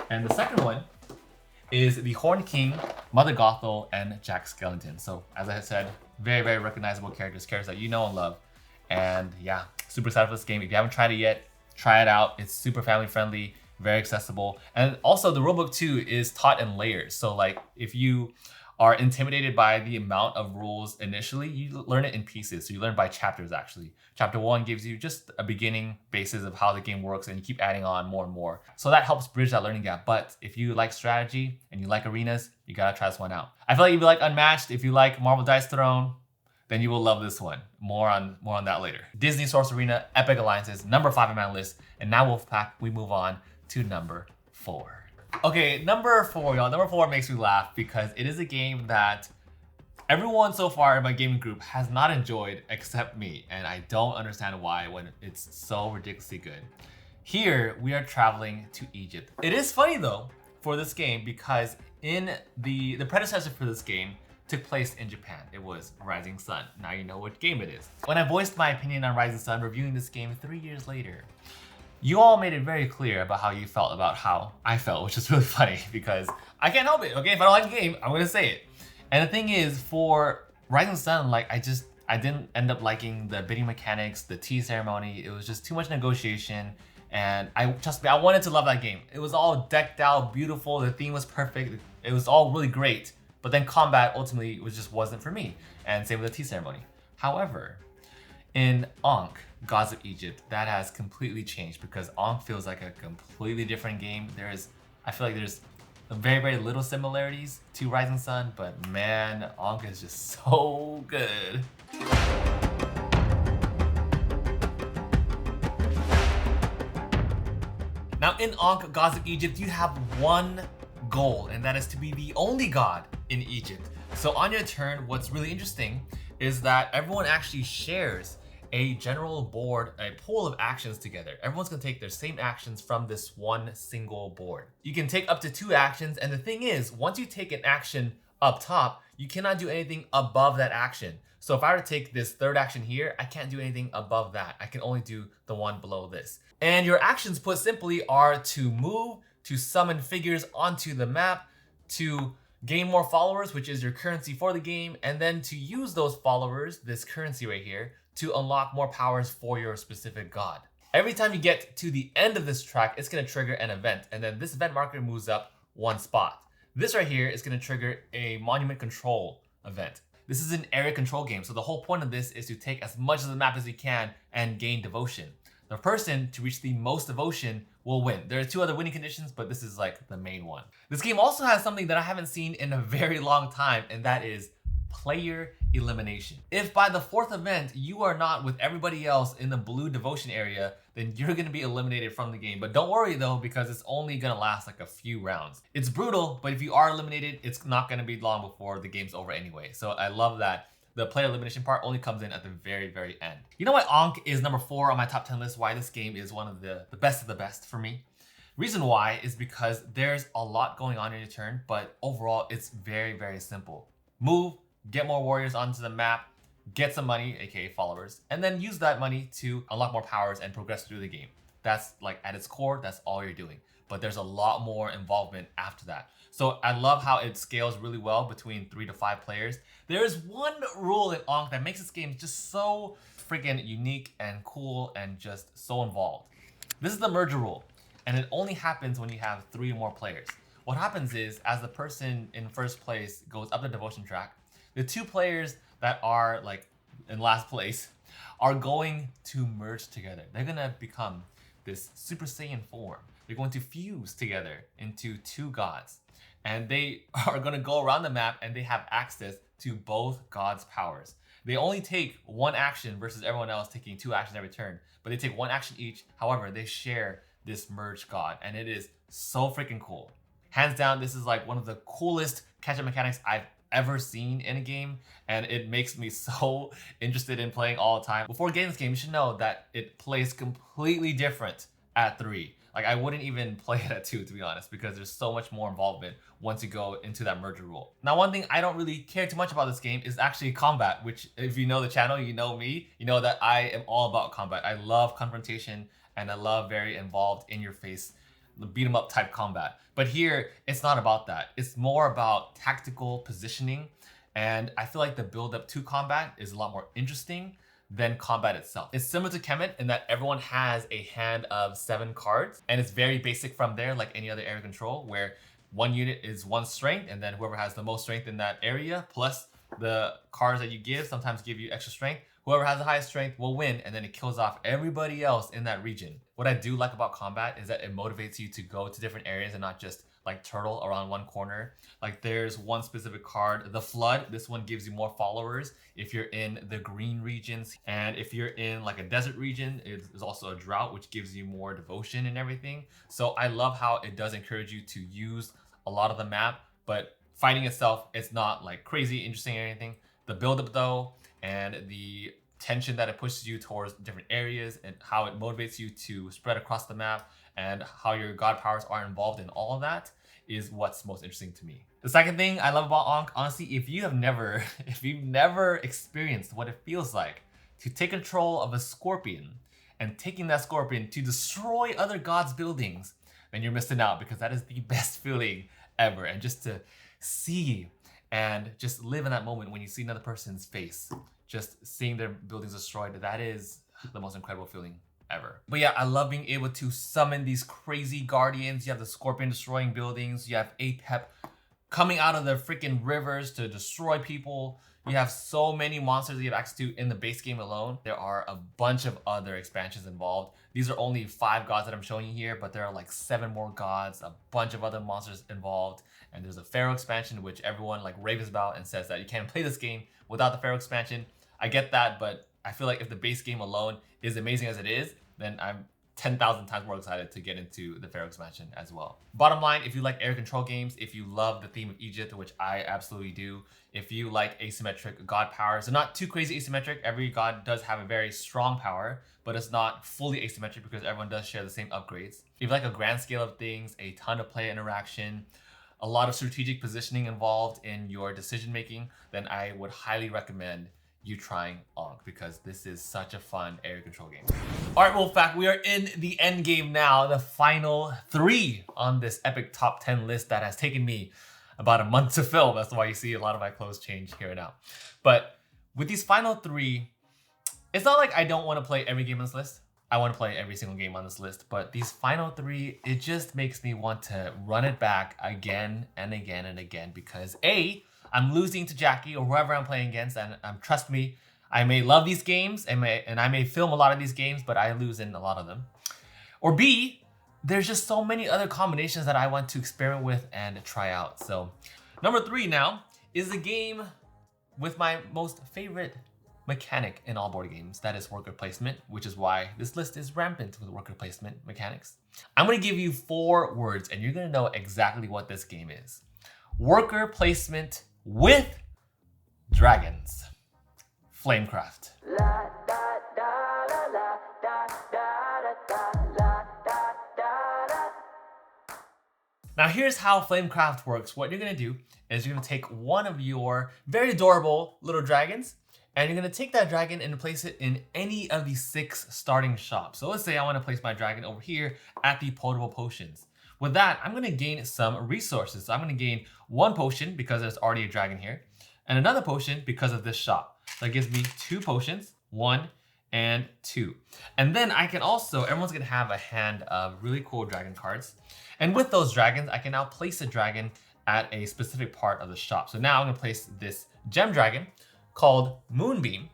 And the second one is the Horned King, Mother Gothel, and Jack Skellington. So as I said, very recognizable characters that you know and love. And yeah, super excited for this game. If you haven't tried it yet, try it out. It's super family friendly, very accessible. And also the rulebook too is taught in layers. So like if you are intimidated by the amount of rules initially, you learn it in pieces. So you learn by chapters actually. Chapter 1 gives you just a beginning basis of how the game works, and you keep adding on more and more. So that helps bridge that learning gap. But if you like strategy and you like arenas, you gotta try this one out. I feel like if you like Unmatched, if you like Marvel Dice Throne, then you will love this one. More on that later. Disney Sorcerer Arena Epic Alliances, number 5 on my list. And now Wolfpack, we move on to number 4. Okay, number 4, y'all. Number 4 makes me laugh because it is a game that everyone so far in my gaming group has not enjoyed except me. And I don't understand why when it's so ridiculously good. Here, we are traveling to Egypt. It is funny though for this game because in the predecessor for this game took place in Japan. It was Rising Sun. Now you know what game it is. When I voiced my opinion on Rising Sun reviewing this game 3 years later, you all made it very clear about how you felt about how I felt, which is really funny because I can't help it, okay? If I don't like the game, I'm gonna say it. And the thing is, for Rising Sun, like I didn't end up liking the bidding mechanics, the tea ceremony. It was just too much negotiation. And trust me, I wanted to love that game. It was all decked out, beautiful, the theme was perfect. It was all really great. But then combat ultimately wasn't for me. And same with the tea ceremony. However, in Ankh, Gods of Egypt, that has completely changed because Ankh feels like a completely different game. I feel like there's very, very little similarities to Rising Sun, but man, Ankh is just so good. Now in Ankh, Gods of Egypt, you have one goal, and that is to be the only god in Egypt. So on your turn, what's really interesting is that everyone actually shares a general board, a pool of actions together. Everyone's gonna take their same actions from this one single board. You can take up to 2 actions, and the thing is, once you take an action up top, you cannot do anything above that action. So if I were to take this 3rd action here, I can't do anything above that. I can only do the one below this. And your actions, put simply, are to move, to summon figures onto the map, to gain more followers, which is your currency for the game, and then to use those followers, this currency right here, to unlock more powers for your specific god. Every time you get to the end of this track, it's gonna trigger an event, and then this event marker moves up 1 spot. This right here is gonna trigger a monument control event. This is an area control game, so the whole point of this is to take as much of the map as you can and gain devotion. The person to reach the most devotion will win. There are 2 other winning conditions, but this is like the main one. This game also has something that I haven't seen in a very long time, and that is player elimination. If by the 4th event you are not with everybody else in the blue devotion area, then you're gonna be eliminated from the game. But don't worry though, because it's only gonna last like a few rounds. It's brutal, but if you are eliminated, it's not gonna be long before the game's over anyway. So I love that the player elimination part only comes in at the very, very end. You know why Ankh is number 4 on my top 10 list? Why this game is one of the best of the best for me? Reason why is because there's a lot going on in your turn, but overall it's very, very simple. Move, get more warriors onto the map, get some money, aka followers, and then use that money to unlock more powers and progress through the game. That's like at its core, that's all you're doing. But there's a lot more involvement after that. So I love how it scales really well between 3 to 5 players. There is one rule in Ankh that makes this game just so freaking unique and cool and just so involved. This is the merger rule, and it only happens when you have 3 or more players. What happens is, as the person in first place goes up the devotion track, the 2 players that are like in last place are going to merge together. They're gonna become this Super Saiyan form. They're going to fuse together into 2 gods. And they are gonna go around the map and they have access to both gods' powers. They only take 1 action versus everyone else taking 2 actions every turn, but they take 1 action each. However, they share this merged god, and it is so freaking cool. Hands down, this is like one of the coolest catch-up mechanics I've ever seen in a game, and it makes me so interested in playing all the time. Before getting this game, you should know that it plays completely different at 3. Like, I wouldn't even play it at 2, to be honest, because there's so much more involvement once you go into that merger rule. Now, one thing I don't really care too much about this game is actually combat, which if you know the channel, you know me, you know that I am all about combat. I love confrontation, and I love very involved, in-your-face, beat 'em up type combat. But here, it's not about that. It's more about tactical positioning, and I feel like the build up to combat is a lot more interesting than combat itself. It's similar to Kemet in that everyone has a hand of 7 cards, and it's very basic from there, like any other area control, where 1 unit is 1 strength, and then whoever has the most strength in that area, plus the cards that you give sometimes give you extra strength. Whoever has the highest strength will win, and then it kills off everybody else in that region. What I do like about combat is that it motivates you to go to different areas and not just like turtle around one corner. Like there's one specific card, the Flood. This one gives you more followers if you're in the green regions. And if you're in like a desert region, there's also a drought, which gives you more devotion and everything. So I love how it does encourage you to use a lot of the map, but fighting itself, it's not like crazy interesting or anything. The build-up though, and the tension that it pushes you towards different areas and how it motivates you to spread across the map and how your god powers are involved in all of that is what's most interesting to me. The second thing I love about Ankh, honestly, if you've never experienced what it feels like to take control of a scorpion and taking that scorpion to destroy other gods' buildings, then you're missing out, because that is the best feeling ever. And just to see and just live in that moment when you see another person's face, just seeing their buildings destroyed, that is the most incredible feeling ever. But yeah, I love being able to summon these crazy guardians. You have the scorpion destroying buildings. You have Apep coming out of the freaking rivers to destroy people. You have so many monsters that you have access to in the base game alone. There are a bunch of other expansions involved. These are only 5 gods that I'm showing you here, but there are like 7 more gods, a bunch of other monsters involved. And there's a Pharaoh expansion, which everyone like raves about and says that you can't play this game without the Pharaoh expansion. I get that, but I feel like if the base game alone is amazing as it is, then I'm 10,000 times more excited to get into the Pharaoh expansion as well. Bottom line, if you like area control games, if you love the theme of Egypt, which I absolutely do, if you like asymmetric god powers, they're not too crazy asymmetric. Every god does have a very strong power, but it's not fully asymmetric because everyone does share the same upgrades. If you like a grand scale of things, a ton of player interaction, a lot of strategic positioning involved in your decision making, then I would highly recommend you trying Ankh, because this is such a fun area control game. All right, Wolfpack, we are in the end game now, the final 3 on this epic top 10 list that has taken me about a month to film. That's why you see a lot of my clothes change here and now. But with these final 3, it's not like I don't want to play every game on this list. I want to play every single game on this list, but these final 3, it just makes me want to run it back again and again and again, because A, I'm losing to Jackie or whoever I'm playing against, and trust me, I may love these games and I may film a lot of these games, but I lose in a lot of them. Or B, there's just so many other combinations that I want to experiment with and try out. So number 3 now is the game with my most favorite mechanic in all board games. That is worker placement, which is why this list is rampant with worker placement mechanics. I'm going to give you 4 words and you're going to know exactly what this game is. Worker placement with dragons. Flamecraft. Now here's how Flamecraft works. What you're gonna do is you're gonna take one of your very adorable little dragons, and you're gonna take that dragon and place it in any of the 6 starting shops. So let's say I wanna place my dragon over here at the potable potions. With that, I'm gonna gain some resources. So I'm gonna gain 1 potion because there's already a dragon here, and another potion because of this shop. So that gives me 2 potions, 1 and 2. And then I can also, everyone's gonna have a hand of really cool dragon cards. And with those dragons, I can now place a dragon at a specific part of the shop. So now I'm gonna place this gem dragon called Moonbeam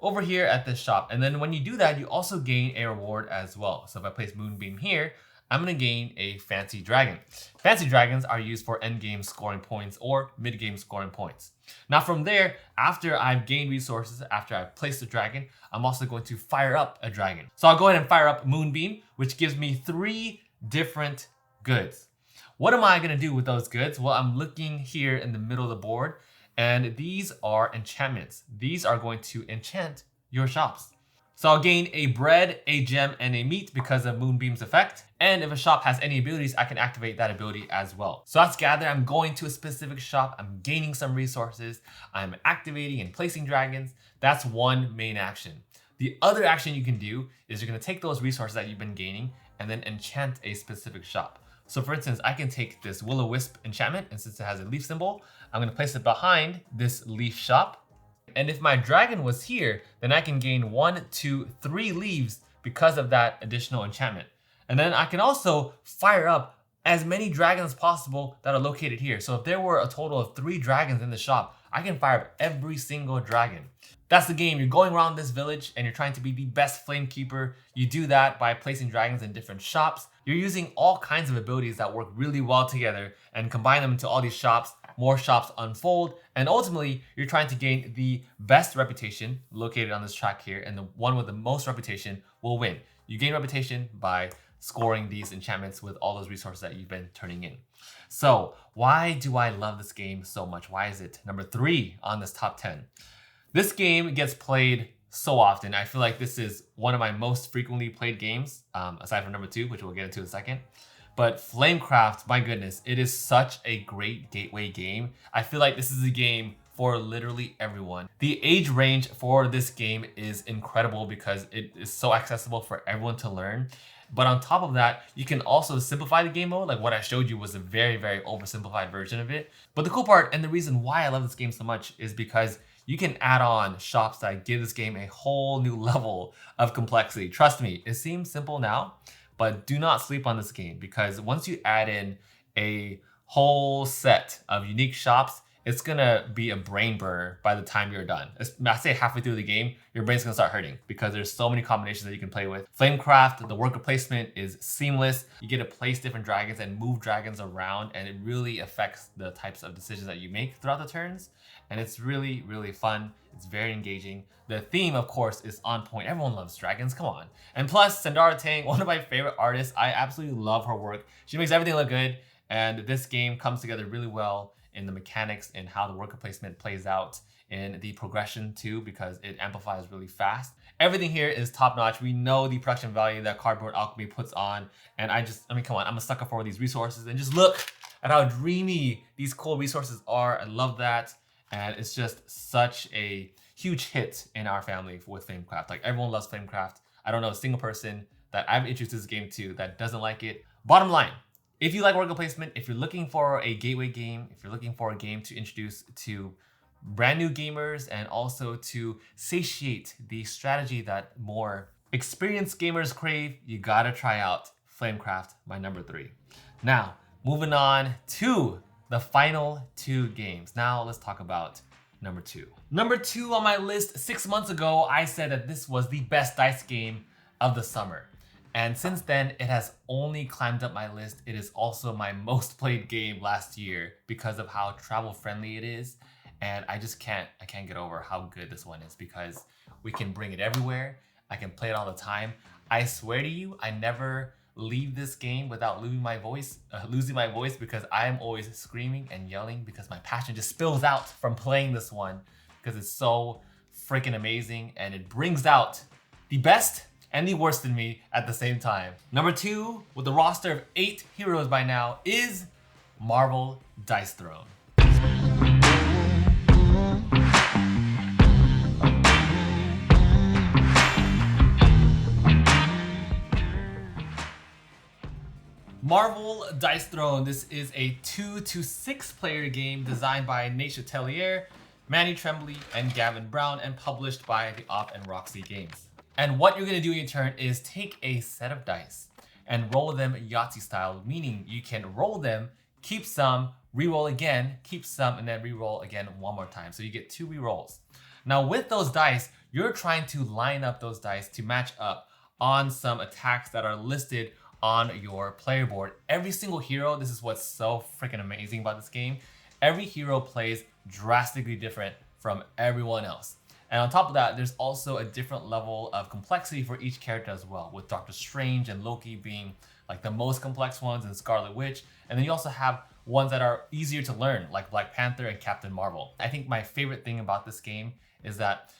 over here at this shop. And then when you do that, you also gain a reward as well. So if I place Moonbeam here, I'm gonna gain a fancy dragon. Fancy dragons are used for endgame scoring points or mid-game scoring points. Now from there, after I've gained resources, after I've placed a dragon, I'm also going to fire up a dragon. So I'll go ahead and fire up Moonbeam, which gives me 3 different goods. What am I gonna do with those goods? Well, I'm looking here in the middle of the board, and these are enchantments. These are going to enchant your shops. So I'll gain a bread, a gem, and a meat because of Moonbeam's effect. And if a shop has any abilities, I can activate that ability as well. So let's gather, I'm going to a specific shop, I'm gaining some resources, I'm activating and placing dragons. That's one main action. The other action you can do is you're gonna take those resources that you've been gaining and then enchant a specific shop. So for instance, I can take this Will-O-Wisp enchantment, and since it has a leaf symbol, I'm gonna place it behind this leaf shop. And if my dragon was here, then I can gain 1, 2, 3 leaves because of that additional enchantment. And then I can also fire up as many dragons as possible that are located here. So if there were a total of 3 dragons in the shop, I can fire up every single dragon. That's the game. You're going around this village and you're trying to be the best flame keeper. You do that by placing dragons in different shops. You're using all kinds of abilities that work really well together and combine them into all these shops. More shops unfold, and ultimately you're trying to gain the best reputation located on this track here, and the one with the most reputation will win. You gain reputation by scoring these enchantments with all those resources that you've been turning in. So why do I love this game so much? Why is it number 3 on this top 10? This game gets played so often. I feel like this is one of my most frequently played games, aside from number 2, which we'll get into in a second. But Flamecraft, my goodness, it is such a great gateway game. I feel like this is a game for literally everyone. The age range for this game is incredible because it is so accessible for everyone to learn. But on top of that, you can also simplify the game mode. Like what I showed you was a very, very oversimplified version of it. But the cool part and the reason why I love this game so much is because you can add on shops that give this game a whole new level of complexity. Trust me, it seems simple now, but do not sleep on this game because once you add in a whole set of unique shops, it's gonna be a brain burner by the time you're done. I say halfway through the game, your brain's gonna start hurting because there's so many combinations that you can play with. Flamecraft, the worker placement is seamless. You get to place different dragons and move dragons around, and it really affects the types of decisions that you make throughout the turns. And it's really, really fun. It's very engaging. The theme, of course, is on point. Everyone loves dragons, come on. And plus, Sandara Tang, one of my favorite artists. I absolutely love her work. She makes everything look good, and this game comes together really well in the mechanics and how the worker placement plays out in the progression too, because it amplifies really fast. Everything here is top notch. We know the production value that Cardboard Alchemy puts on. And I mean, come on, I'm a sucker for these resources, and just look at how dreamy these cool resources are. I love that. And it's just such a huge hit in our family with Flamecraft. Like everyone loves Flamecraft. I don't know a single person that I've introduced this game to that doesn't like it. Bottom line, if you like worker placement, if you're looking for a gateway game, if you're looking for a game to introduce to brand new gamers and also to satiate the strategy that more experienced gamers crave, you gotta try out Flamecraft, my number 3. Now, moving on to the final 2 games. Now let's talk about number 2. Number 2 on my list, 6 months ago, I said that this was the best dice game of the summer. And since then, it has only climbed up my list. It is also my most played game last year because of how travel friendly it is. And I can't get over how good this one is because we can bring it everywhere. I can play it all the time. I swear to you, I never leave this game without losing my voice because I am always screaming and yelling because my passion just spills out from playing this one because it's so freaking amazing and it brings out the best and the worst in me at the same time. Number 2, with a roster of 8 heroes by now, is Marvel Dice Throne. Marvel Dice Throne, this is a 2 to 6 player game designed by Nate Chatelier, Manny Tremblay, and Gavin Brown, and published by the Op and Roxy Games. And what you're gonna do in your turn is take a set of dice and roll them Yahtzee style, meaning you can roll them, keep some, re-roll again, keep some, and then re-roll again one more time. So you get 2 re-rolls. Now with those dice, you're trying to line up those dice to match up on some attacks that are listed on your player board. Every single hero, this is what's so freaking amazing about this game. Every hero plays drastically different from everyone else. And on top of that, there's also a different level of complexity for each character as well, with Doctor Strange and Loki being like the most complex ones, and Scarlet Witch. And then you also have ones that are easier to learn, like Black Panther and Captain Marvel. I think my favorite thing about this game is that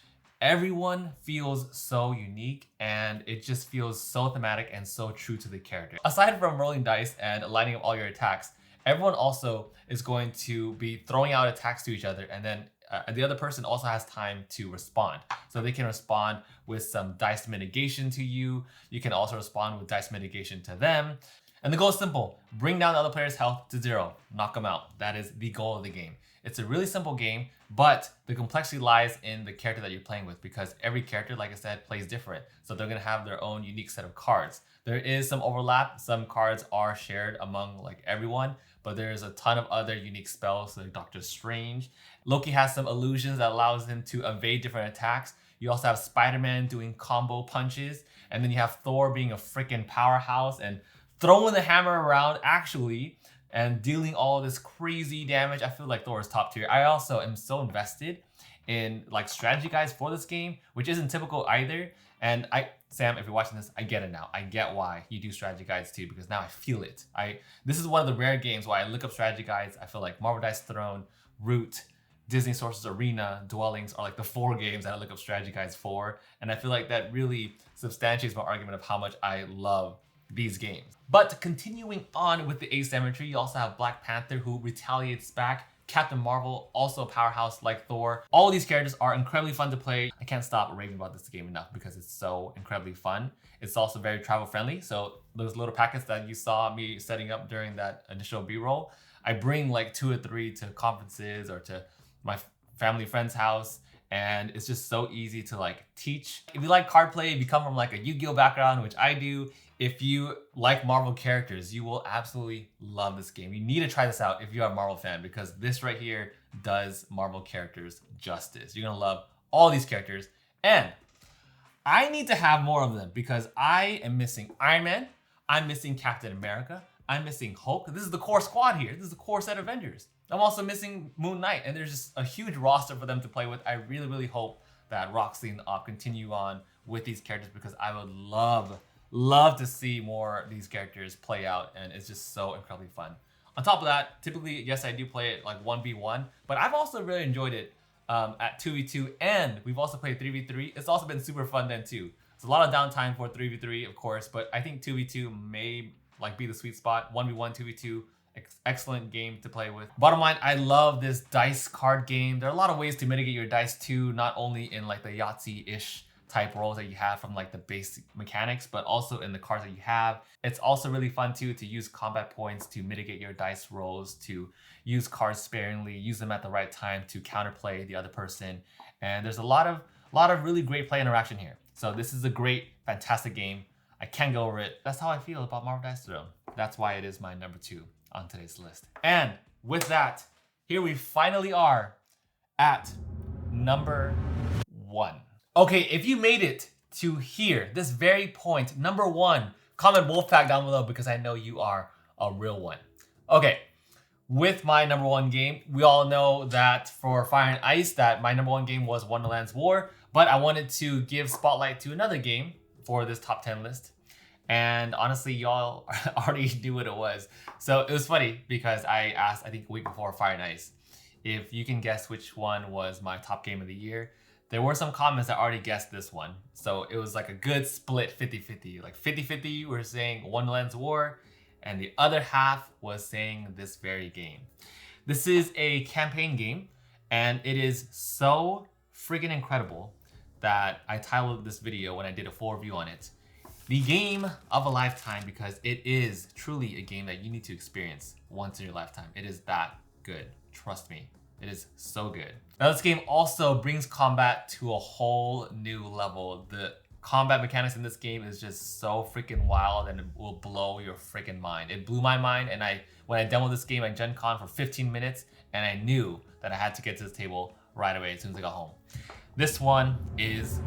everyone feels so unique and it just feels so thematic and so true to the character. Aside from rolling dice and lining up all your attacks, everyone also is going to be throwing out attacks to each other, and then the other person also has time to respond. So they can respond with some dice mitigation to you. You can also respond with dice mitigation to them. And the goal is simple: bring down the other player's health to 0, knock them out. That is the goal of the game. It's a really simple game, but the complexity lies in the character that you're playing with, because every character, like I said, plays different. So they're gonna have their own unique set of cards. There is some overlap. Some cards are shared among like everyone, but there's a ton of other unique spells like Doctor Strange. Loki has some illusions that allows him to evade different attacks. You also have Spider-Man doing combo punches, and then you have Thor being a freaking powerhouse and throwing the hammer around actually and dealing all this crazy damage. I feel like Thor is top tier. I also am so invested in like strategy guides for this game, which isn't typical either. And Sam, if you're watching this, I get it now. I get why you do strategy guides too, because now I feel it. This is one of the rare games where I look up strategy guides. I feel like Marvel Dice Throne, Root, Disney Sorcerer's Arena, Dwellings are like the 4 games that I look up strategy guides for. And I feel like that really substantiates my argument of how much I love these games. But continuing on with the asymmetry, you also have Black Panther who retaliates back. Captain Marvel, also a powerhouse like Thor. All of these characters are incredibly fun to play. I can't stop raving about this game enough because it's so incredibly fun. It's also very travel friendly. So those little packets that you saw me setting up during that initial B-roll, I bring like 2 or 3 to conferences or to my family friend's house. And it's just so easy to like teach. If you like card play, if you come from like a Yu-Gi-Oh background, which I do, if you like Marvel characters, you will absolutely love this game. You need to try this out if you're a Marvel fan because this right here does Marvel characters justice. You're gonna love all these characters. And I need to have more of them because I am missing Iron Man, I'm missing Captain America, I'm missing Hulk. This is the core squad here. This is the core set of Avengers. I'm also missing Moon Knight, and there's just a huge roster for them to play with. I really, really hope that Roxy and the Op continue on with these characters because I would love to see more of these characters play out, and it's just so incredibly fun. On top of that, typically, yes, I do play it like 1v1, but I've also really enjoyed it at 2v2, and we've also played 3v3. It's also been super fun then too. It's a lot of downtime for 3v3, of course, but I think 2v2 may like be the sweet spot. 1v1, 2v2, excellent game to play with. Bottom line, I love this dice card game. There are a lot of ways to mitigate your dice too, not only in like the Yahtzee-ish type rolls that you have from like the basic mechanics, but also in the cards that you have. It's also really fun too to use combat points to mitigate your dice rolls, to use cards sparingly, use them at the right time to counterplay the other person. And there's a lot of really great play interaction here. So this is a great, fantastic game. I can't go over it. That's how I feel about Marvel Dice Throne. That's why it is my number 2 on today's list. And with that, here we finally are at number 1. Okay, if you made it to here, this very point, number 1, comment Wolfpack down below because I know you are a real one. Okay, with my number 1 game, we all know that for Fire and Ice that my number 1 game was Wonderland's War, but I wanted to give spotlight to another game for this top 10 list. And honestly, y'all already knew what it was. So it was funny because I asked, I think a week before Fire and Ice, if you can guess which one was my top game of the year. There were some comments that already guessed this one. So it was like a good split 50-50. Like 50-50 were saying Wonderland's War, and the other half was saying this very game. This is a campaign game, and it is so freaking incredible that I titled this video when I did a full review on it, the game of a lifetime, because it is truly a game that you need to experience once in your lifetime. It is that good. Trust me. It is so good. Now this game also brings combat to a whole new level. The combat mechanics in this game is just so freaking wild and it will blow your freaking mind. It blew my mind, and when I demoed this game at Gen Con for 15 minutes, and I knew that I had to get to this table right away as soon as I got home. This one is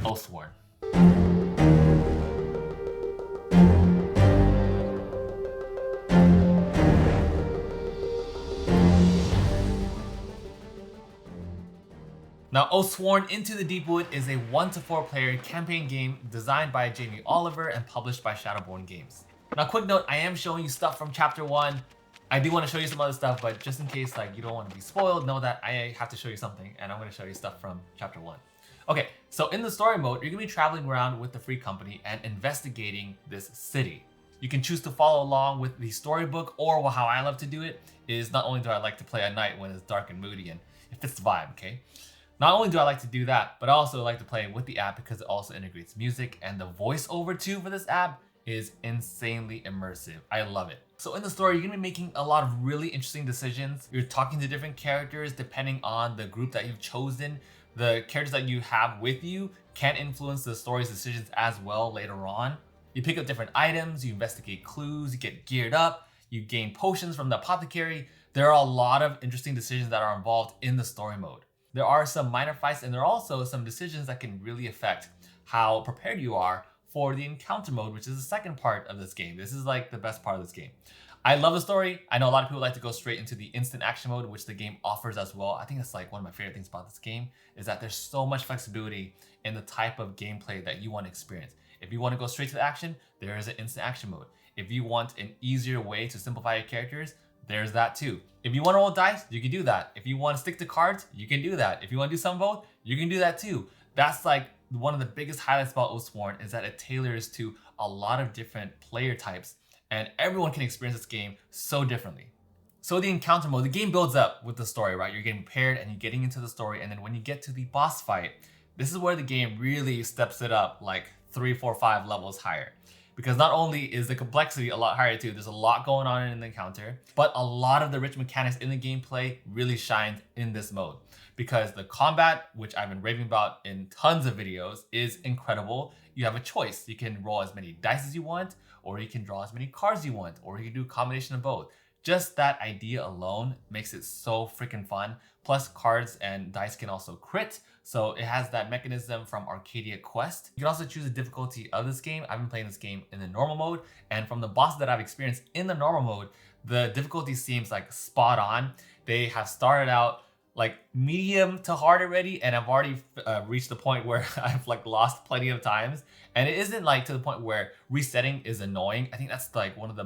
Oathsworn. Now, Oathsworn Into the Deepwood is a 1-to-4 player campaign game designed by Jamie Oliver and published by Shadowborn Games. Now, quick note, I am showing you stuff from Chapter 1. I do want to show you some other stuff, but just in case like you don't want to be spoiled, know that I have to show you something, and I'm going to show you stuff from Chapter 1. Okay, so in the story mode, you're going to be traveling around with the Free Company and investigating this city. You can choose to follow along with the storybook, or how I love to do it is not only do I like to play at night when it's dark and moody and it fits the vibe, okay? Not only do I like to do that, but I also like to play with the app because it also integrates music, and the voiceover too for this app is insanely immersive. I love it. So in the story, you're gonna be making a lot of really interesting decisions. You're talking to different characters depending on the group that you've chosen. The characters that you have with you can influence the story's decisions as well later on. You pick up different items, you investigate clues, you get geared up, you gain potions from the apothecary. There are a lot of interesting decisions that are involved in the story mode. There are some minor fights, and there are also some decisions that can really affect how prepared you are for the encounter mode, which is the second part of this game. This is like the best part of this game. I love the story. I know a lot of people like to go straight into the instant action mode, which the game offers as well. I think that's like one of my favorite things about this game is that there's so much flexibility in the type of gameplay that you want to experience. If you want to go straight to the action, there is an instant action mode. If you want an easier way to simplify your characters, there's that too. If you want to roll dice, you can do that. If you want to stick to cards, you can do that. If you want to do some of both, you can do that too. That's like one of the biggest highlights about Oathsworn is that it tailors to a lot of different player types, and everyone can experience this game so differently. So the encounter mode, the game builds up with the story, right? You're getting prepared and you're getting into the story, and then when you get to the boss fight, this is where the game really steps it up like 3, 4, 5 levels higher. Because not only is the complexity a lot higher too, there's a lot going on in the encounter, but a lot of the rich mechanics in the gameplay really shines in this mode. Because the combat, which I've been raving about in tons of videos, is incredible. You have a choice. You can roll as many dice as you want, or you can draw as many cards you want, or you can do a combination of both. Just that idea alone makes it so freaking fun. Plus cards and dice can also crit, so it has that mechanism from Arcadia Quest. You can also choose the difficulty of this game. I've been playing this game in the normal mode, and from the bosses that I've experienced in the normal mode, the difficulty seems like spot on. They have started out like medium to hard already, and I've already reached the point where I've like lost plenty of times. And it isn't like to the point where resetting is annoying. I think that's like one of the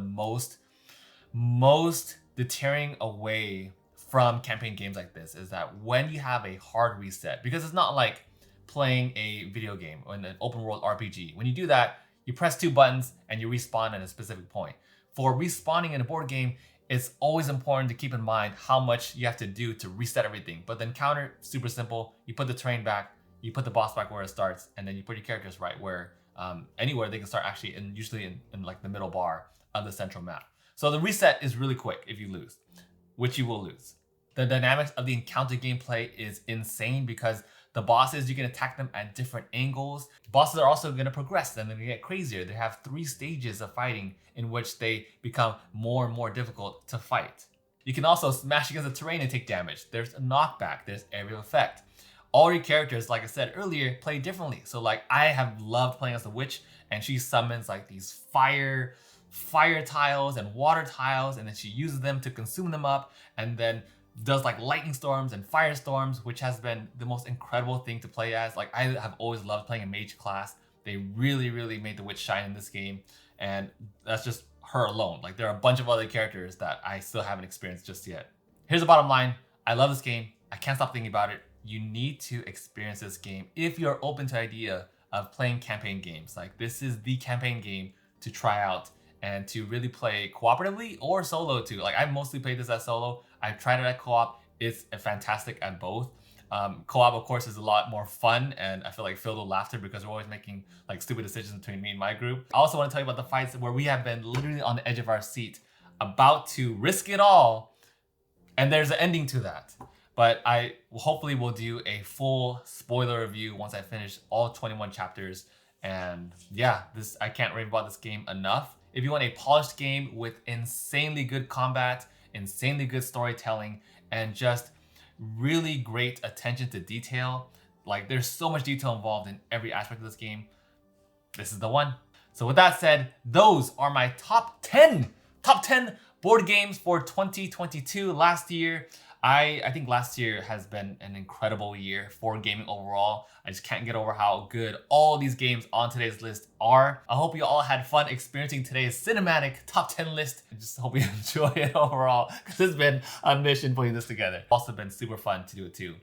most deterring away from campaign games like this is that when you have a hard reset, because it's not like playing a video game or an open world RPG. When you do that, you press 2 buttons and you respawn at a specific point. For respawning in a board game, it's always important to keep in mind how much you have to do to reset everything. But the encounter, super simple. You put the terrain back, you put the boss back where it starts, and then you put your characters right where, anywhere they can start actually, usually in like the middle bar of the central map. So the reset is really quick if you lose, which you will lose. The dynamics of the encounter gameplay is insane because the bosses, you can attack them at different angles. Bosses are also going to progress and they're going to get crazier. They have 3 stages of fighting in which they become more and more difficult to fight. You can also smash against the terrain and take damage. There's a knockback, there's aerial effect. All your characters, like I said earlier, play differently. So like I have loved playing as a witch, and she summons like these fire tiles and water tiles, and then she uses them to consume them up, and then does like lightning storms and firestorms, which has been the most incredible thing to play as. Like I have always loved playing a mage class. They really made the witch shine in this game, and that's just her alone. Like there are a bunch of other characters that I still haven't experienced just yet. Here's the bottom line. I love this game. I can't stop thinking about it. You need to experience this game if you're open to the idea of playing campaign games. Like this is the campaign game to try out and to really play cooperatively or solo too. Like I mostly played this as solo. I've tried it at co-op. It's fantastic at both. Co-op, of course, is a lot more fun, and I feel like filled with laughter because we're always making like stupid decisions between me and my group. I also want to tell you about the fights where we have been literally on the edge of our seat, about to risk it all, and there's an ending to that. But I hopefully will do a full spoiler review once I finish all 21 chapters. And yeah, I can't rave about this game enough. If you want a polished game with insanely good combat, insanely good storytelling, and just really great attention to detail, like there's so much detail involved in every aspect of this game, this is the one. So with that said, those are my top 10 board games for 2022. Last year, I think last year has been an incredible year for gaming overall. I just can't get over how good all these games on today's list are. I hope you all had fun experiencing today's cinematic top 10 list. I just hope you enjoy it overall, because it's been a mission putting this together. It's also been super fun to do it too,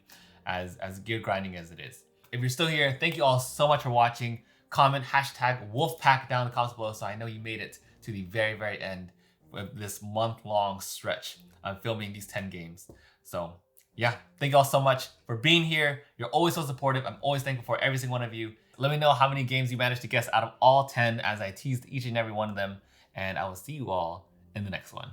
as gear grinding as it is. If you're still here, thank you all so much for watching. Comment #Wolfpack down in the comments below so I know you made it to the very end of this month-long stretch of filming these 10 games. So yeah, thank you all so much for being here. You're always so supportive. I'm always thankful for every single one of you. Let me know how many games you managed to guess out of all 10 as I teased each and every one of them. And I will see you all in the next one.